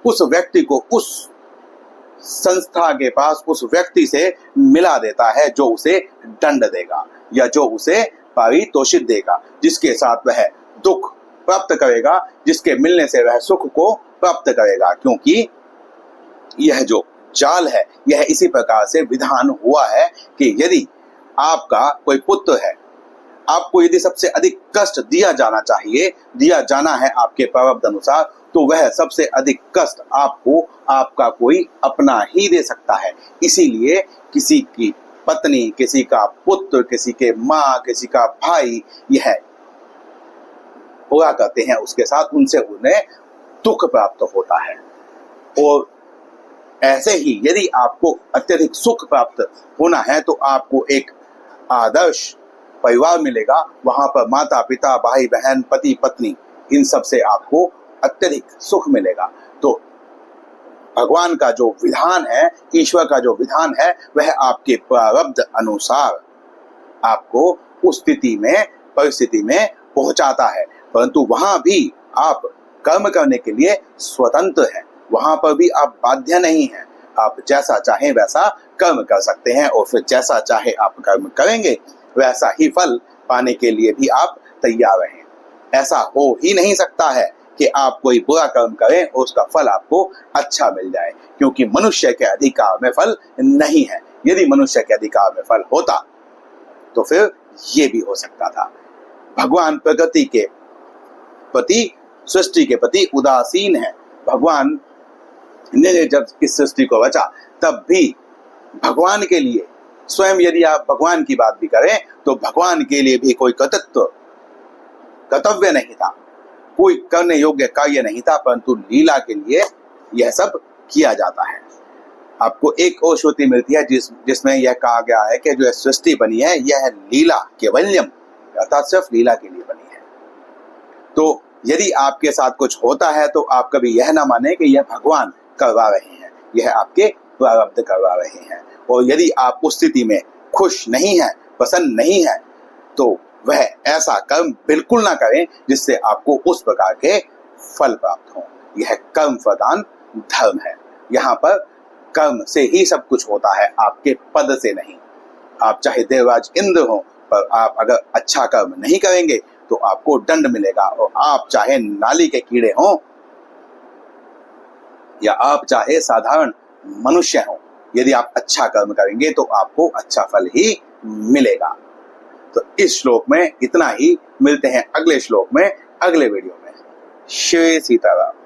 उस व्यक्ति को उस संस्था के पास उस व्यक्ति से मिला देता है जो उसे दंड देगा या जो उसे पारितोषिक देगा, जिसके साथ वह दुख प्राप्त करेगा, जिसके मिलने से वह सुख को प्राप्त करेगा। क्योंकि यह जो जाल है यह इसी प्रकार से विधान हुआ है कि यदि आपका कोई पुत्र है, आपको यदि सबसे अधिक कष्ट दिया जाना है आपके प्रारब्ध अनुसार, तो वह सबसे अधिक कष्ट आपको आपका कोई अपना ही दे सकता है। इसीलिए किसी की पत्नी, किसी का पुत्र, किसी के माँ, किसी का भाई यह हुआ करते हैं उसके साथ, उनसे उन्हें दुख प्राप्त होता है। और ऐसे ही यदि आपको अत्यधिक सुख प्राप्त होना है तो आपको एक आदर्श परिवार मिलेगा। वहां पर माता पिता, भाई बहन, पति पत्नी, इन सब से आपको अत्यधिक सुख मिलेगा। तो भगवान का जो विधान है, ईश्वर का जो विधान है, वह आपके प्रारब्ध अनुसार आपको उस स्थिति में, परिस्थिति में पहुंचाता है। परंतु वहां भी आप कर्म करने के लिए स्वतंत्र हैं, वहां पर भी आप बाध्य नहीं हैं। आप जैसा चाहें वैसा कर्म कर सकते हैं और फिर जैसा चाहे आप कर्म करेंगे, वैसा ही फल पाने के लिए भी आप तैयार रहें। ऐसा हो ही नहीं सकता है कि आप कोई बुरा कर्म करें और उसका फल आपको अच्छा मिल जाए, क्योंकि मनुष्य के अधिकार में फल नहीं है। यदि मनुष्य के अधिकार में फल होता तो फिर ये भी हो सकता था। भगवान प्रकृति के प्रति, सृष्टि के प्रति उदासीन है। भगवान ने जब इस सृष्टि को रचा तब भी भगवान के लिए, स्वयं यदि आप भगवान की बात भी करें तो भगवान के लिए भी कोई कर्तव्य नहीं था, कोई करने योग्य कार्य नहीं था, परंतु लीला के लिए यह सब किया जाता है। आपको एक और श्रुति मिलती है जिसमें यह कहा गया है कि जो सृष्टि बनी है यह लीला केवल्यम, अर्थात सिर्फ लीला के लिए बनी है। तो यदि आपके साथ कुछ होता है तो आप कभी यह ना माने कि यह भगवान करवा रहे हैं, यह आपके प्रारब्ध करवा रहे हैं। और यदि आप उस स्थिति में खुश नहीं है, पसंद नहीं है, तो वह ऐसा कर्म बिल्कुल ना करें जिससे आपको उस प्रकार के फल प्राप्त हो। यह कर्म प्रधान धर्म है। यहाँ पर कर्म से ही सब कुछ होता है, आपके पद से नहीं। आप चाहे देवराज इंद्र हो, पर आप अगर अच्छा कर्म नहीं करेंगे तो आपको दंड मिलेगा। और आप चाहे नाली के कीड़े हों या आप चाहे साधारण मनुष्य हों, यदि आप अच्छा कर्म करेंगे तो आपको अच्छा फल ही मिलेगा। तो इस श्लोक में इतना ही। मिलते हैं अगले श्लोक में, अगले वीडियो में। श्री सीताराम।